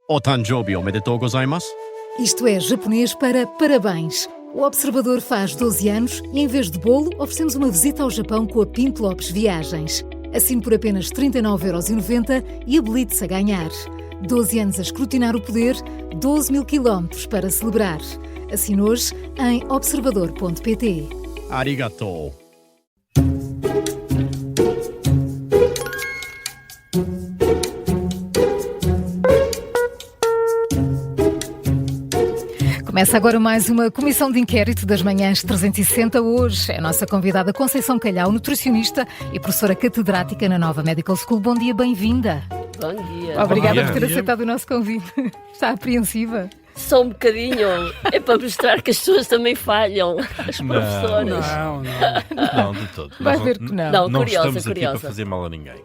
O Tanjobi omedetou gozaimasu. Isto é japonês para parabéns. O Observador faz 12 anos e, em vez de bolo, oferecemos uma visita ao Japão com a Pinto Lopes Viagens. Assine por apenas 39,90€ e habilite-se a ganhar. 12 anos a escrutinar o poder, 12 mil quilómetros para celebrar. Assine hoje em observador.pt. Arigatou. Começa agora mais uma comissão de inquérito das manhãs 360. Hoje é a nossa convidada Conceição Calhau, nutricionista e professora catedrática na Nova Medical School. Bom dia, bem-vinda. Bom dia. Obrigada por ter aceitado o nosso convite. Está apreensiva? Só um bocadinho. É para mostrar que as pessoas também falham. As professoras. Não, de todo. Vai ver que não. Não, Não curiosa, estamos aqui curiosa. para fazer mal a ninguém.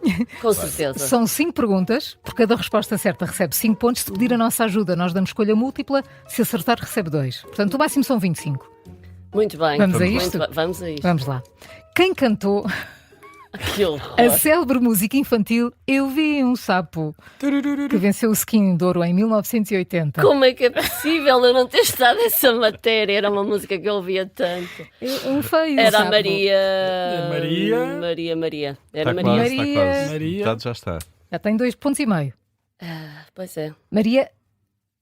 Com certeza. São 5 perguntas. Por cada resposta certa recebe 5 pontos. Se pedir a nossa ajuda, nós damos escolha múltipla. Se acertar, recebe 2. Portanto, o máximo são 25. Muito bem. Vamos a isto? Vamos a isto. Vamos lá. Quem cantou Que horror. a célebre música infantil Eu Vi um Sapo, que venceu o Skin de Ouro em 1980? Como é que é possível eu não ter estado essa matéria? Era uma música que eu ouvia tanto. Um feio Era a sapo. Maria. Maria? Era Está Maria. quase, está Maria. quase. Maria. Metade já está. Já tem 2,5 pontos. Pois é. Maria,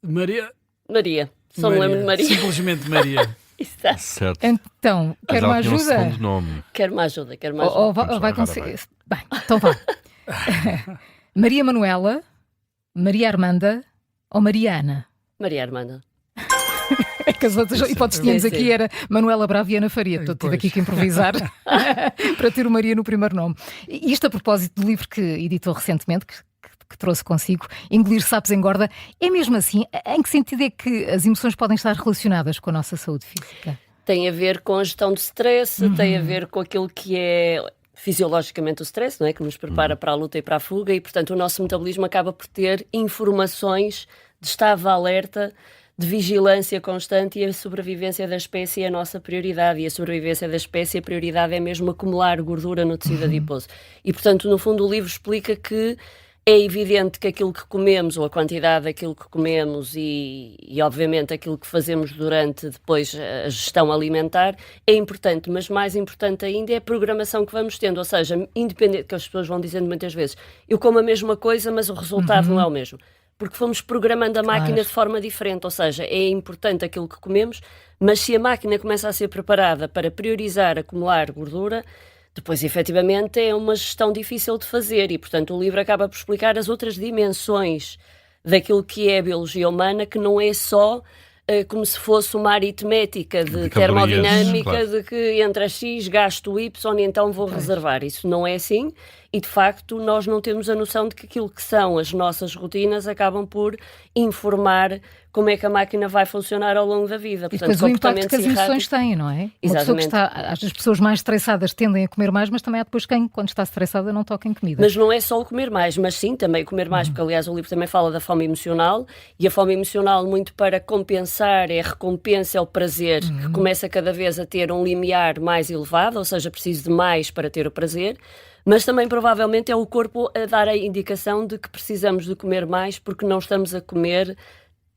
Maria. Só me lembro de Maria. Simplesmente Maria. Exato. Certo. então, quer Mas uma ela tinha um ajuda? segundo nome. Quero mais ajuda, quero mais ajuda. Ou vai Vamos lá, conseguir? Bem, então vá. Maria Manuela, Maria Armanda ou Mariana? Maria Armanda. É que as outras hipóteses que tínhamos Sim, aqui sim. era Manuela Bravo e Ana Faria. Tive Pois. aqui que improvisar para ter o Maria no primeiro nome. E isto a propósito do livro que editou recentemente, que trouxe consigo, Engolir Sapos Engorda. É mesmo assim? Em que sentido é que as emoções podem estar relacionadas com a nossa saúde física? Tem a ver com a gestão do stress, tem a ver com aquilo que é fisiologicamente o stress, não é? Que nos prepara para a luta e para a fuga e, portanto, o nosso metabolismo acaba por ter informações de estado de alerta, de vigilância constante, e a sobrevivência da espécie é a nossa prioridade, e a sobrevivência da espécie, a prioridade é mesmo acumular gordura no tecido adiposo. E, portanto, no fundo o livro explica que é evidente que aquilo que comemos, ou a quantidade daquilo que comemos e obviamente aquilo que fazemos durante depois a gestão alimentar é importante, mas mais importante ainda é a programação que vamos tendo, ou seja, independente, que as pessoas vão dizendo muitas vezes, eu como a mesma coisa, mas o resultado não é o mesmo. Porque fomos programando a máquina Claro. de forma diferente, ou seja, é importante aquilo que comemos, mas se a máquina começa a ser preparada para priorizar acumular gordura, depois, efetivamente, é uma gestão difícil de fazer e, portanto, o livro acaba por explicar as outras dimensões daquilo que é a biologia humana, que não é só como se fosse uma aritmética de calorias, termodinâmica, claro. de que entre a X gasto o Y e então vou reservar. Isso não é assim e, de facto, nós não temos a noção de que aquilo que são as nossas rotinas acabam por informar como é que a máquina vai funcionar ao longo da vida. E Portanto, depois o impacto que as comportamentos emoções têm, não é? Uma pessoa que Exatamente. as pessoas mais estressadas tendem a comer mais, mas também há depois quem, quando está estressada, não toca em comida. Mas não é só o comer mais, mas sim também o comer mais, porque aliás o livro também fala da fome emocional, e a fome emocional muito para compensar é a recompensa, é o prazer, que começa cada vez a ter um limiar mais elevado, ou seja, preciso de mais para ter o prazer, mas também provavelmente é o corpo a dar a indicação de que precisamos de comer mais porque não estamos a comer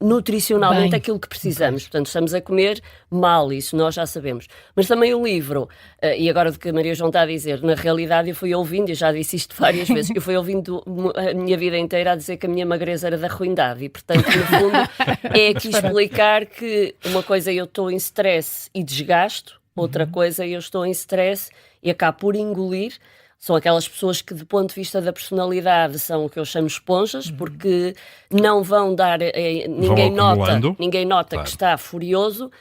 nutricionalmente Bem. aquilo que precisamos. Portanto, estamos a comer mal, isso nós já sabemos. Mas também o livro, e agora do que a Maria João está a dizer, na realidade eu fui ouvindo, e já disse isto várias vezes, eu fui ouvindo a minha vida inteira a dizer que a minha magreza era da ruindade, e portanto, no fundo, é aqui explicar que uma coisa eu estou em stress e desgasto, outra coisa eu estou em stress e acabo por engolir. São aquelas pessoas que, do ponto de vista da personalidade, são o que eu chamo esponjas, porque não vão dar... ninguém nota Claro. que está furioso,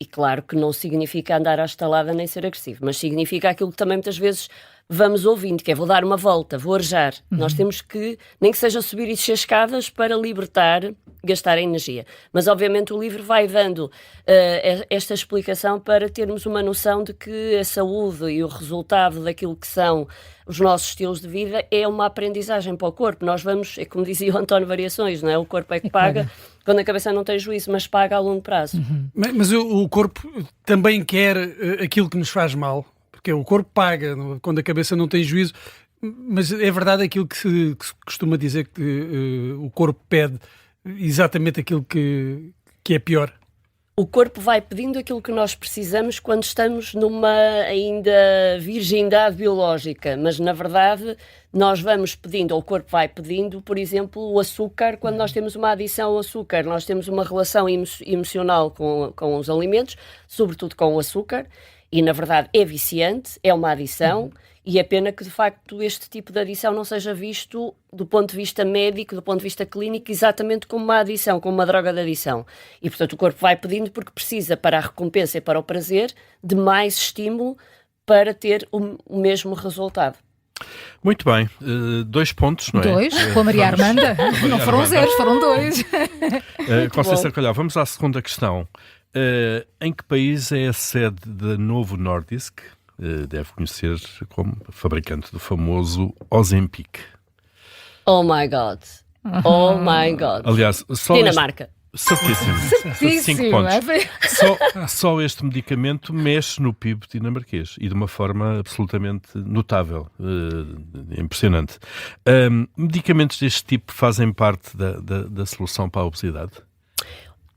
e claro que não significa andar à estalada nem ser agressivo, mas significa aquilo que também muitas vezes vamos ouvindo, que é vou dar uma volta, vou arejar. Nós temos que, nem que seja subir e descer escadas para libertar, gastar a energia. Mas obviamente o livro vai dando esta explicação para termos uma noção de que a saúde e o resultado daquilo que são os nossos estilos de vida é uma aprendizagem para o corpo. Nós vamos, é como dizia o António Variações, não é? O corpo é que paga, quando a cabeça não tem juízo, mas paga a longo prazo. Mas o corpo também quer aquilo que nos faz mal, porque o corpo paga quando a cabeça não tem juízo, mas é verdade aquilo que se costuma dizer que o corpo pede exatamente aquilo que é pior? O corpo vai pedindo aquilo que nós precisamos quando estamos numa ainda virgindade biológica, mas na verdade nós vamos pedindo, ou o corpo vai pedindo, por exemplo, o açúcar. Quando nós temos uma adição ao açúcar, nós temos uma relação emocional com os alimentos, sobretudo com o açúcar, e na verdade é viciante, é uma adição, e é pena que de facto este tipo de adição não seja visto do ponto de vista médico, do ponto de vista clínico, exatamente como uma adição, como uma droga de adição. E portanto o corpo vai pedindo porque precisa, para a recompensa e para o prazer, de mais estímulo para ter o mesmo resultado. Muito bem, 2 pontos, não é? 2, com a Maria Armanda. Não foram 0, foram 2. Conceição Calhau, vamos à segunda questão. Em que país é a sede da Novo Nordisk? Deve conhecer como fabricante do famoso Ozempic. Oh my God. Oh my God. Aliás, só Dinamarca. Certíssimo. 5 pontos. Só este medicamento mexe no PIB dinamarquês e de uma forma absolutamente notável, impressionante. Medicamentos deste tipo fazem parte da solução para a obesidade?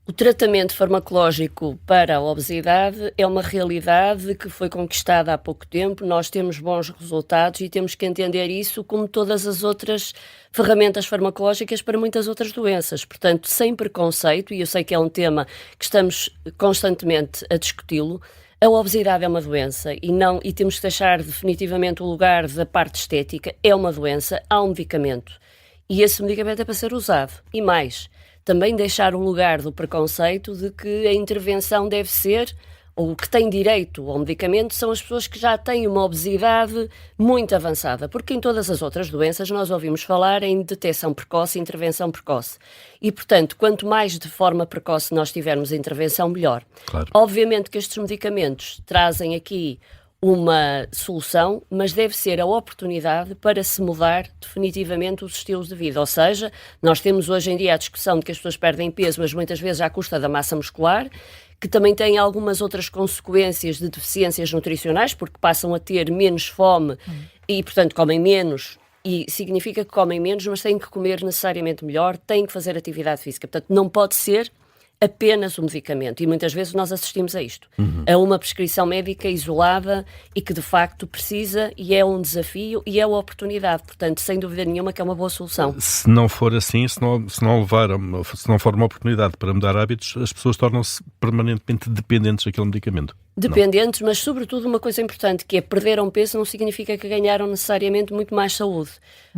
O tratamento farmacológico para a obesidade é uma realidade que foi conquistada há pouco tempo. Nós temos bons resultados e temos que entender isso como todas as outras ferramentas farmacológicas para muitas outras doenças. Portanto, sem preconceito, e eu sei que é um tema que estamos constantemente a discuti-lo, a obesidade é uma doença e temos que deixar definitivamente o lugar da parte estética. É uma doença, há um medicamento e esse medicamento é para ser usado. E mais, também deixar o lugar do preconceito de que a intervenção deve ser, ou que tem direito ao medicamento, são as pessoas que já têm uma obesidade muito avançada, porque em todas as outras doenças nós ouvimos falar em detecção precoce e intervenção precoce. E, portanto, quanto mais de forma precoce nós tivermos a intervenção, melhor. Claro. Obviamente que estes medicamentos trazem aqui uma solução, mas deve ser a oportunidade para se mudar definitivamente os estilos de vida. Ou seja, nós temos hoje em dia a discussão de que as pessoas perdem peso, mas muitas vezes à custa da massa muscular, que também tem algumas outras consequências de deficiências nutricionais, porque passam a ter menos fome e, portanto, comem menos. E significa que comem menos, mas têm que comer necessariamente melhor, têm que fazer atividade física. Portanto, não pode ser apenas o medicamento, e muitas vezes nós assistimos a isto, a uma prescrição médica isolada e que de facto precisa, e é um desafio e é uma oportunidade, portanto sem dúvida nenhuma que é uma boa solução. Se não for assim, se não for uma oportunidade para mudar hábitos, as pessoas tornam-se permanentemente dependentes daquele medicamento. Dependentes, mas sobretudo uma coisa importante, que é perderam peso não significa que ganharam necessariamente muito mais saúde.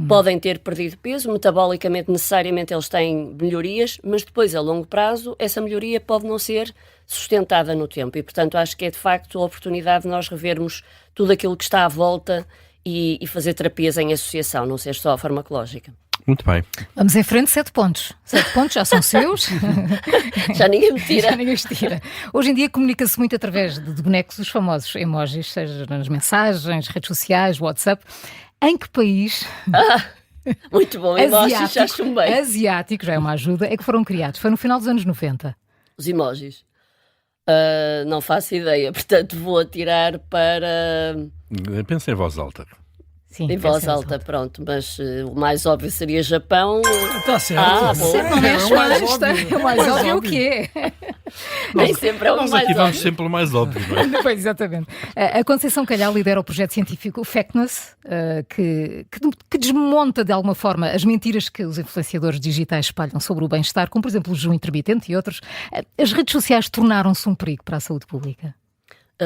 Podem ter perdido peso, metabolicamente necessariamente eles têm melhorias, mas depois a longo prazo essa melhoria pode não ser sustentada no tempo e portanto acho que é de facto a oportunidade de nós revermos tudo aquilo que está à volta e fazer terapias em associação, não ser só a farmacológica. Muito bem. Vamos em frente, 7 pontos. 7 pontos já são seus. Já ninguém me tira. Já ninguém os tira. Hoje em dia comunica-se muito através de bonecos, os famosos emojis, seja nas mensagens, redes sociais, WhatsApp. Em que país... Muito bom, emojis já chumbei. Asiático, já é uma ajuda, é que foram criados? Foi no final dos anos 90. Os emojis. Não faço ideia, portanto vou atirar para... Pensa em voz alta. Sim, Em voz alta, pronto, mas o mais óbvio seria Japão. Está certo. Bom. Não mexe mais, o mais óbvio é o quê? Nem sempre é o Nós mais aqui vamos óbvio. sempre o mais óbvio, não é? Pois, exatamente. A Conceição Calhau lidera o projeto científico Factness, que desmonta de alguma forma as mentiras que os influenciadores digitais espalham sobre o bem-estar, como por exemplo o jejum intermitente e outros. As redes sociais tornaram-se um perigo para a saúde pública?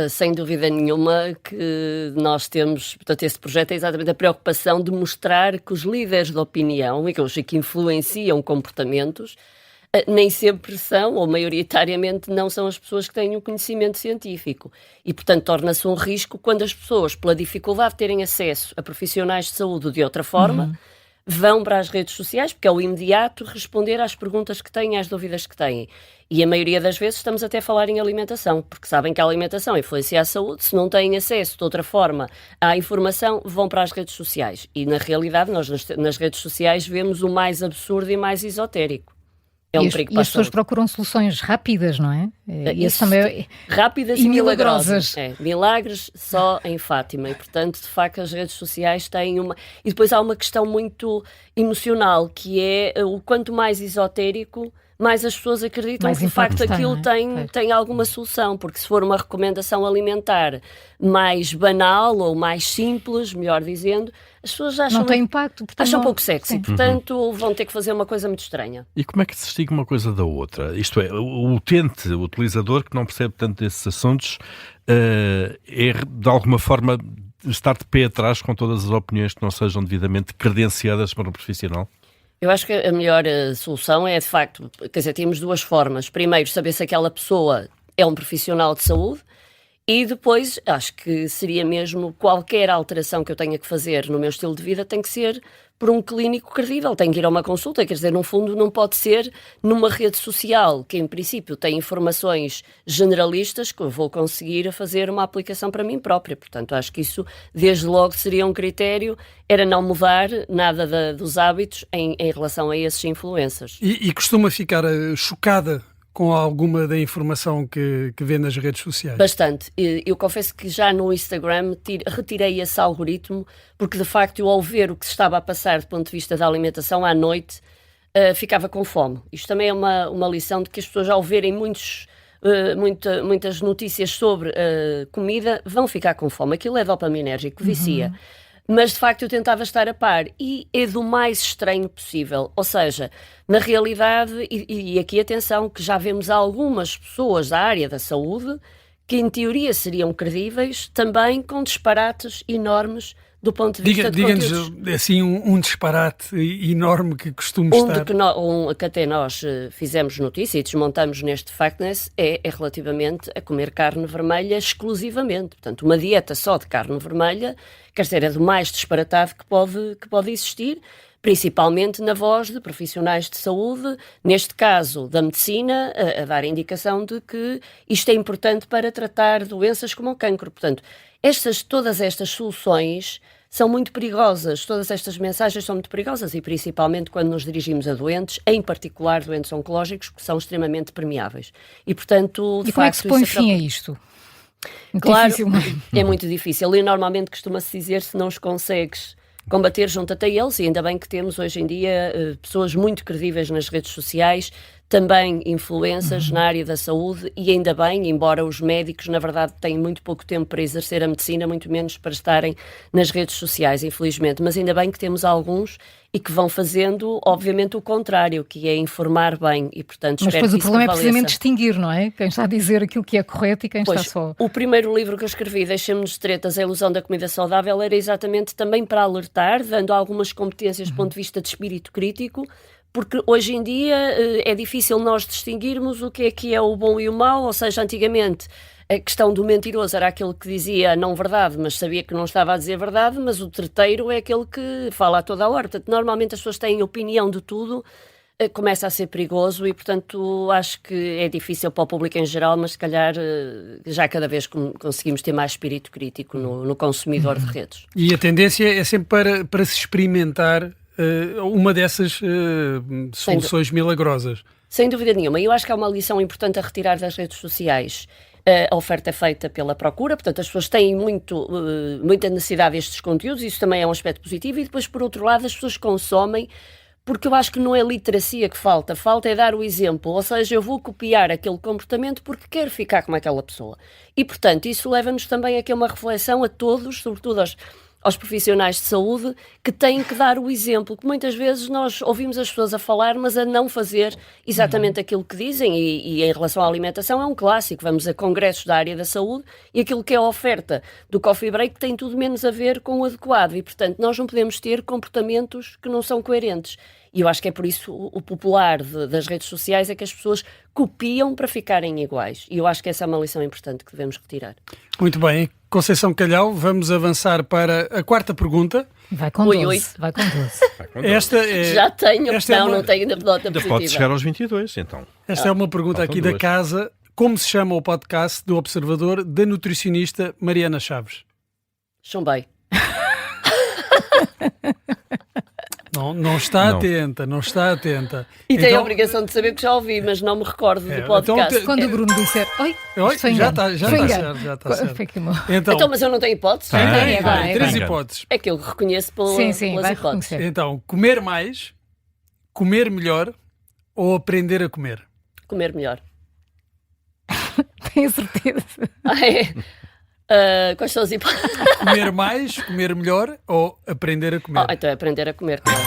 Sem dúvida nenhuma que nós temos, portanto, esse projeto é exatamente a preocupação de mostrar que os líderes de opinião e que influenciam comportamentos nem sempre são, ou maioritariamente não são as pessoas que têm o conhecimento científico. E, portanto, torna-se um risco quando as pessoas, pela dificuldade de terem acesso a profissionais de saúde de outra forma, vão para as redes sociais, porque é o imediato responder às perguntas que têm, às dúvidas que têm. E a maioria das vezes estamos até a falar em alimentação, porque sabem que a alimentação influencia a saúde. Se não têm acesso de outra forma à informação, vão para as redes sociais. E, na realidade, nós nas redes sociais vemos o mais absurdo e mais esotérico. É um perigo E para a as pessoas saúde. procuram soluções rápidas, não é? E esse também Rápidas e e milagrosas. milagrosas. Milagres só em Fátima. E, portanto, de facto, as redes sociais têm uma... E depois há uma questão muito emocional, que é o quanto mais esotérico, mais as pessoas acreditam Mais que, de facto, impacto tem, aquilo não é? tem alguma solução. Porque se for uma recomendação alimentar mais banal ou mais simples, melhor dizendo, as pessoas acham, Não tem impacto. Portanto, acham não... pouco sexy. Sim. Portanto, vão ter que fazer uma coisa muito estranha. E como é que se distingue uma coisa da outra? Isto é, o utente, o utilizador que não percebe tanto desses assuntos, é de alguma forma estar de pé atrás com todas as opiniões que não sejam devidamente credenciadas para um profissional? Eu acho que a melhor solução é, de facto, quer dizer, temos duas formas. Primeiro, saber se aquela pessoa é um profissional de saúde e depois, acho que seria mesmo qualquer alteração que eu tenha que fazer no meu estilo de vida tem que ser por um clínico credível, tem que ir a uma consulta, quer dizer, no fundo não pode ser numa rede social que em princípio tem informações generalistas que eu vou conseguir fazer uma aplicação para mim própria. Portanto, acho que isso desde logo seria um critério, era não mudar nada dos hábitos em relação a esses influencers. E costuma ficar chocada com alguma da informação que vê nas redes sociais? Bastante. Eu confesso que já no Instagram retirei esse algoritmo, porque de facto eu, ao ver o que se estava a passar do ponto de vista da alimentação à noite, ficava com fome. Isto também é uma lição de que as pessoas, ao verem muitas notícias sobre comida, vão ficar com fome. Aquilo é dopaminérgico, vicia. Mas, de facto, eu tentava estar a par e é do mais estranho possível. Ou seja, na realidade, e aqui atenção, que já vemos algumas pessoas da área da saúde que, em teoria, seriam credíveis, também com disparates enormes do ponto de vista de conteúdos. Diga-nos, assim, um disparate enorme que costume estar... Que até nós fizemos notícia e desmontamos neste Factness é relativamente a comer carne vermelha exclusivamente. Portanto, uma dieta só de carne vermelha, quer dizer, é do mais disparatado que pode existir, principalmente na voz de profissionais de saúde, neste caso da medicina, a dar a indicação de que isto é importante para tratar doenças como o cancro. Portanto, todas estas soluções são muito perigosas, todas estas mensagens são muito perigosas e principalmente quando nos dirigimos a doentes, em particular doentes oncológicos, que são extremamente permeáveis. E, portanto, de como é que facto, se põe isso fim a isto? Claro, Dificilmente. é muito difícil e normalmente costuma-se dizer se não os consegues combater, junta-te a eles e ainda bem que temos hoje em dia pessoas muito credíveis nas redes sociais, também influências na área da saúde e ainda bem, embora os médicos na verdade têm muito pouco tempo para exercer a medicina, muito menos para estarem nas redes sociais, infelizmente, mas ainda bem que temos alguns e que vão fazendo, obviamente, o contrário, que é informar bem e, portanto, Mas espero depois que o isso problema é prevaleça. precisamente distinguir, não é? Quem está a dizer aquilo que é correto e quem Pois, está só... o primeiro livro que eu escrevi, Deixemos-nos de Tretas, A Ilusão da Comida Saudável, era exatamente também para alertar, dando algumas competências do ponto de vista de espírito crítico, porque hoje em dia é difícil nós distinguirmos o que é o bom e o mau, ou seja, antigamente a questão do mentiroso era aquele que dizia não verdade, mas sabia que não estava a dizer verdade, mas o treteiro é aquele que fala a toda a hora. Portanto, normalmente as pessoas têm opinião de tudo, começa a ser perigoso e, portanto, acho que é difícil para o público em geral, mas se calhar já cada vez conseguimos ter mais espírito crítico no consumidor de redes. E a tendência é sempre para se experimentar uma dessas soluções milagrosas. Sem dúvida nenhuma. E eu acho que há uma lição importante a retirar das redes sociais. A oferta é feita pela procura, portanto as pessoas têm muita necessidade destes conteúdos, isso também é um aspecto positivo, e depois, por outro lado, as pessoas consomem, porque eu acho que não é literacia que falta é dar o exemplo, ou seja, eu vou copiar aquele comportamento porque quero ficar como aquela pessoa. E, portanto, isso leva-nos também a que uma reflexão a todos, sobretudo aos profissionais de saúde, que têm que dar o exemplo, que muitas vezes nós ouvimos as pessoas a falar, mas a não fazer exatamente aquilo que dizem, e em relação à alimentação é um clássico, vamos a congressos da área da saúde e aquilo que é a oferta do coffee break tem tudo menos a ver com o adequado e, portanto, nós não podemos ter comportamentos que não são coerentes. E eu acho que é por isso o popular das redes sociais é que as pessoas copiam para ficarem iguais. E eu acho que essa é uma lição importante que devemos retirar. Muito bem. Conceição Calhau, vamos avançar para a quarta pergunta. Vai com 12. Vai com 12. Esta é, Já tenho, esta é uma, não tenho nota Ainda positiva. pode chegar aos 22, então. Esta é uma pergunta aqui da casa. Como se chama o podcast do Observador da nutricionista Mariana Chaves? Chumbei. Não está atenta, não está atenta. E tem a obrigação de saber que já ouvi, mas não me recordo do podcast. Então, Quando o Bruno disser, oi, já está certo. Então, mas eu não tenho hipóteses? Tem 3 hipóteses. É que eu reconheço pelas vai hipóteses. reconhecer. Então, comer mais, comer melhor ou aprender a comer? Comer melhor. Tenho certeza. Quais são as hipóteses? Comer mais, comer melhor ou aprender a comer? Então é aprender a comer, claro.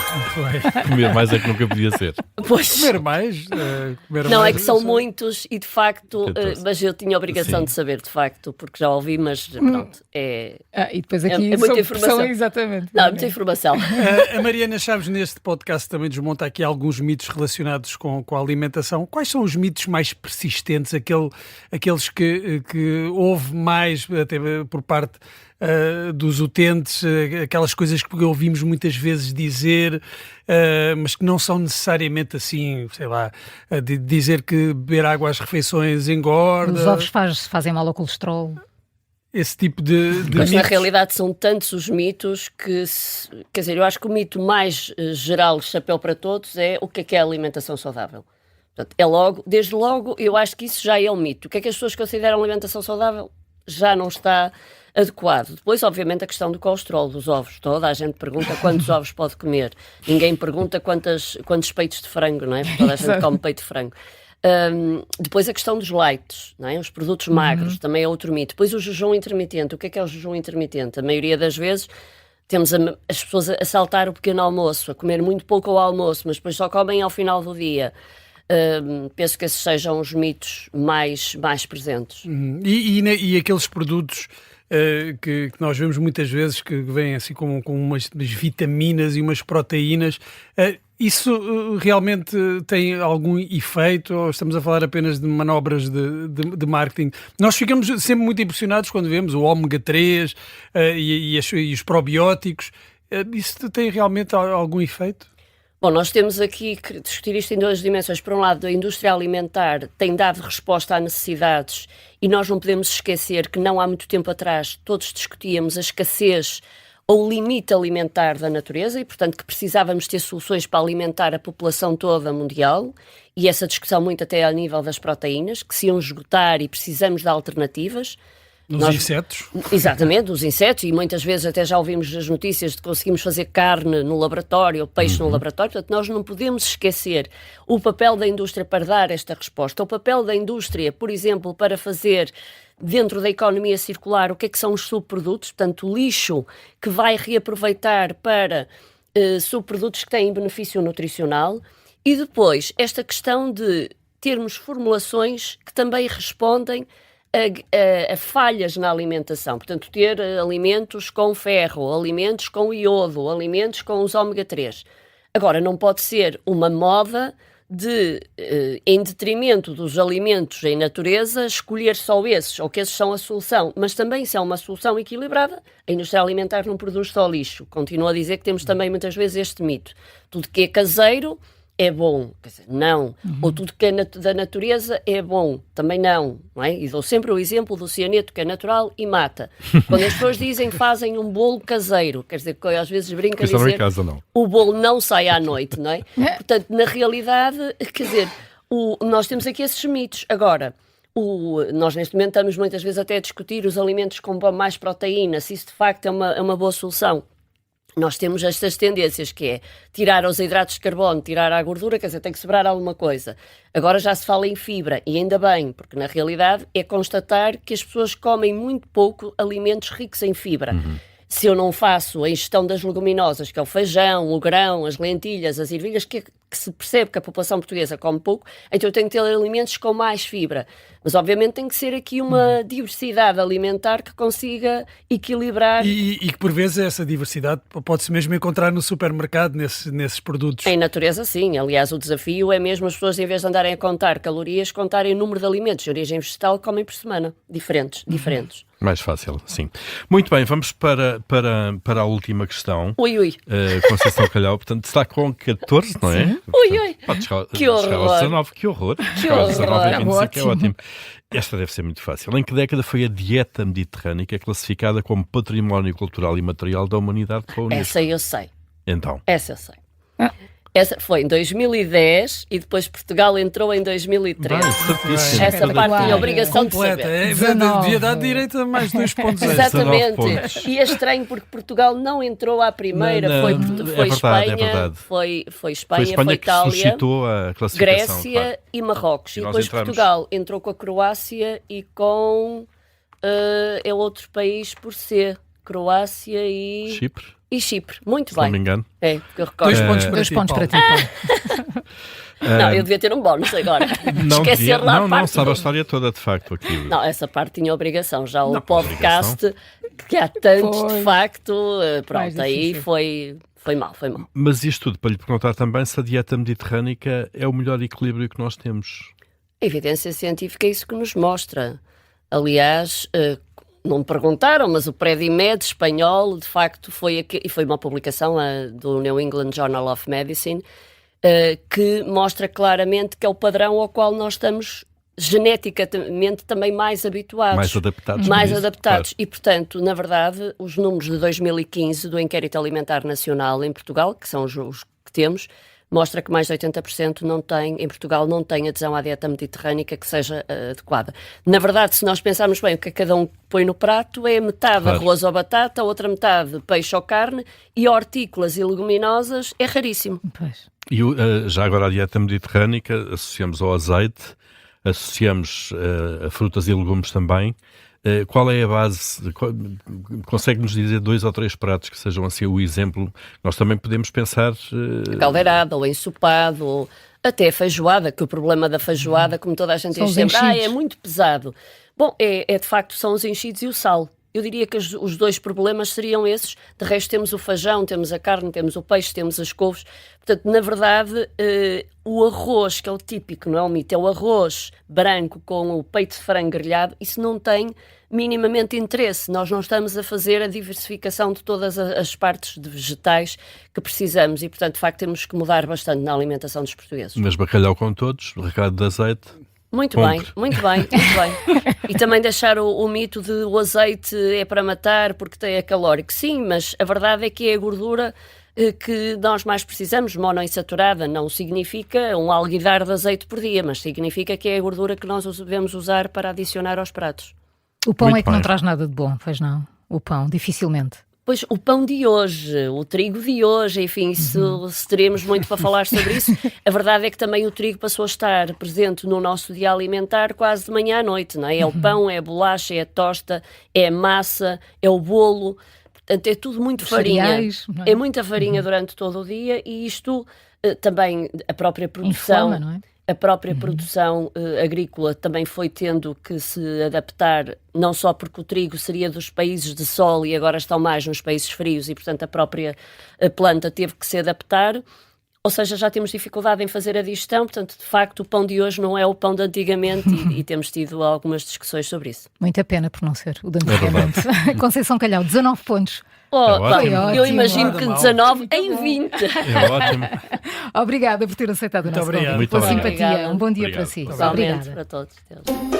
Comer mais é que nunca podia ser. Pois. Comer mais? Não, mais, é que são muitos e de facto, mas eu tinha a obrigação Sim. de saber, de facto, porque já ouvi, mas pronto, E depois aqui é muita informação. Exatamente. Não, é muita informação. A Mariana Chaves neste podcast também desmonta aqui alguns mitos relacionados com a alimentação. Quais são os mitos mais persistentes, aqueles que houve mais até por parte dos utentes, aquelas coisas que ouvimos muitas vezes dizer, mas que não são necessariamente assim, sei lá, de dizer que beber água às refeições engorda. Os ovos fazem mal ao colesterol. Esse tipo de Mas na mitos. realidade são tantos os mitos que, quer dizer, eu acho que o mito mais geral, chapéu para todos, é o que é a alimentação saudável. Portanto, desde logo, eu acho que isso já é um mito. O que é que as pessoas consideram alimentação saudável? Já não está adequado. Depois, obviamente, a questão do colesterol, dos ovos. Toda a gente pergunta quantos ovos pode comer. Ninguém pergunta quantos peitos de frango, não é? Porque toda a gente come peito de frango. Depois a questão dos leites, não é? Os produtos magros, também é outro mito. Depois o jejum intermitente. O que é o jejum intermitente? A maioria das vezes temos as pessoas a saltar o pequeno almoço, a comer muito pouco ao almoço, mas depois só comem ao final do dia. Penso que esses sejam os mitos mais presentes. E aqueles produtos que nós vemos muitas vezes que vêm assim com umas vitaminas e umas proteínas, isso realmente tem algum efeito ou estamos a falar apenas de manobras de marketing? Nós ficamos sempre muito impressionados quando vemos o ômega 3 e os probióticos. Isso tem realmente algum efeito? Bom, nós temos aqui que discutir isto em duas dimensões. Por um lado, a indústria alimentar tem dado resposta a necessidades e nós não podemos esquecer que não há muito tempo atrás todos discutíamos a escassez ou o limite alimentar da natureza e, portanto, que precisávamos ter soluções para alimentar a população toda mundial e essa discussão muito até ao nível das proteínas, que se iam esgotar e precisamos de alternativas. Insetos? Exatamente, dos insetos, e muitas vezes até já ouvimos as notícias de que conseguimos fazer carne no laboratório, ou peixe no laboratório, portanto nós não podemos esquecer o papel da indústria para dar esta resposta, o papel da indústria, por exemplo, para fazer dentro da economia circular o que é que são os subprodutos, portanto o lixo que vai reaproveitar para subprodutos que têm benefício nutricional, e depois esta questão de termos formulações que também respondem a falhas na alimentação, portanto ter alimentos com ferro, alimentos com iodo, alimentos com os ômega 3. Agora, não pode ser uma moda de, em detrimento dos alimentos em natureza, escolher só esses, ou que esses são a solução, mas também se é uma solução equilibrada, a indústria alimentar não produz só lixo. Continuo a dizer que temos também muitas vezes este mito. Tudo que é caseiro é bom, quer dizer, não. Ou tudo que é da natureza é bom, também não é? E dou sempre o exemplo do cianeto que é natural e mata. Quando as pessoas dizem que fazem um bolo caseiro, quer dizer, que às vezes brinca a dizer o bolo não sai à noite, não é? Portanto, na realidade, quer dizer, nós temos aqui esses mitos. Agora, nós neste momento estamos muitas vezes até a discutir os alimentos com mais proteína, se isso de facto é uma boa solução. Nós temos estas tendências que é tirar os hidratos de carbono, tirar a gordura, quer dizer, tem que sobrar alguma coisa. Agora já se fala em fibra, e ainda bem, porque na realidade é constatar que as pessoas comem muito pouco alimentos ricos em fibra. Se eu não faço a ingestão das leguminosas, que é o feijão, o grão, as lentilhas, as ervilhas, que se percebe que a população portuguesa come pouco, então eu tenho que ter alimentos com mais fibra. Mas obviamente tem que ser aqui uma diversidade alimentar que consiga equilibrar. E que por vezes essa diversidade pode-se mesmo encontrar no supermercado, nesses produtos. Em natureza, sim. Aliás, o desafio é mesmo as pessoas, em vez de andarem a contar calorias, contarem o número de alimentos de origem vegetal que comem por semana. Diferentes. Mais fácil, sim. Muito bem, vamos para a última questão. Ui. Conceição Calhau, portanto, está com 14, não é? Sim. Ui. Pode chegar Que horror. aos 19, que horror. Chegar aos 19 e 25 é ótimo. Esta deve ser muito fácil. Em que década foi a dieta mediterrânica classificada como património cultural e material da humanidade pela Unesco? Essa eu sei. Então? Essa eu sei. Essa foi em 2010 e depois Portugal entrou em 2013. Bem, certíssimo. Essa parte tinha obrigação de Completa. saber. Devia dar direito a mais 2 pontos. Exatamente. 19 pontos. E é estranho porque Portugal não entrou à primeira. Não, Foi é verdade, Espanha, é verdade. foi Foi Espanha, Espanha foi que Itália, suscitou a classificação. Grécia claro. e Marrocos. E E nós depois entramos. Portugal entrou com a Croácia e com é outro país por C. Croácia e Chipre. Muito se bem. não me engano. É, que eu recordo. 2 pontos para 2 ti, pontos Paulo. para ti, Paulo. Não, eu devia ter um bónus agora. Esquecer lá a não, parte sabe a do- história toda, de facto, aqui. Não, essa parte tinha obrigação. Já o Não, podcast, que há tantos, Foi. de facto, Mais pronto, aí difícil. foi mal. Mas isto tudo para lhe perguntar também se a dieta mediterrânica é o melhor equilíbrio que nós temos. A evidência científica é isso que nos mostra. Aliás, não me perguntaram, mas o Predimed espanhol, de facto, e foi uma publicação do New England Journal of Medicine, que mostra claramente que é o padrão ao qual nós estamos geneticamente também mais habituados. Mais adaptados. Mais por isso, adaptados. claro. E, portanto, na verdade, os números de 2015 do Inquérito Alimentar Nacional em Portugal, que são os que temos, mostra que mais de 80% em Portugal não tem adesão à dieta mediterrânica que seja adequada. Na verdade, se nós pensarmos bem o que cada um põe no prato, é metade Claro. arroz ou batata, a outra metade peixe ou carne, e hortícolas e leguminosas é raríssimo. Pois. E já agora a dieta mediterrânica associamos ao azeite, associamos a frutas e legumes também. Qual é a base? Consegue-nos dizer 2 ou 3 pratos que sejam assim o exemplo? Nós também podemos pensar... Caldeirada ou ensopado, ou até feijoada, que o problema da feijoada, como toda a gente São diz os sempre, enchidos. é muito pesado. Bom, de facto são os enchidos e o sal. Eu diria que os 2 problemas seriam esses. De resto temos o feijão, temos a carne, temos o peixe, temos as couves. Portanto, na verdade, o arroz, que é o típico, não é o mito, é o arroz branco com o peito de frango grelhado, isso não tem minimamente interesse. Nós não estamos a fazer a diversificação de todas as partes de vegetais que precisamos e, portanto, de facto, temos que mudar bastante na alimentação dos portugueses. Mas bacalhau com todos, recado de azeite... Muito Compre. bem, muito bem. E também deixar o mito de o azeite é para matar porque é calórico. Sim, mas a verdade é que é a gordura que nós mais precisamos, monoinsaturada. Não significa um alguidar de azeite por dia, mas significa que é a gordura que nós devemos usar para adicionar aos pratos. O pão Muito é que não bem. traz nada de bom, pois não? O pão, dificilmente. Pois, o pão de hoje, o trigo de hoje, enfim, se teremos muito para falar sobre isso. A verdade é que também o trigo passou a estar presente no nosso dia alimentar quase de manhã à noite, não é? É o pão, é a bolacha, é a tosta, é a massa, é o bolo. Portanto, é tudo muito Os farinha. cereais, não é? É muita farinha durante todo o dia e isto também, a própria produção... Inflama, não é? A própria produção agrícola também foi tendo que se adaptar, não só porque o trigo seria dos países de sol e agora estão mais nos países frios e, portanto, a própria planta teve que se adaptar. Ou seja, já temos dificuldade em fazer a digestão, portanto, de facto, o pão de hoje não é o pão de antigamente e temos tido algumas discussões sobre isso. Muita pena por não ser o de antigamente. Conceição Calhau, 19 pontos. ótimo. Eu imagino Nada que mal. 19 em 20. É ótimo. Obrigada por ter aceitado o nosso obrigado. convite. Muito Pela obrigado. simpatia. Um bom dia Obrigado. para si. Igualmente Obrigada. para todos. Deus.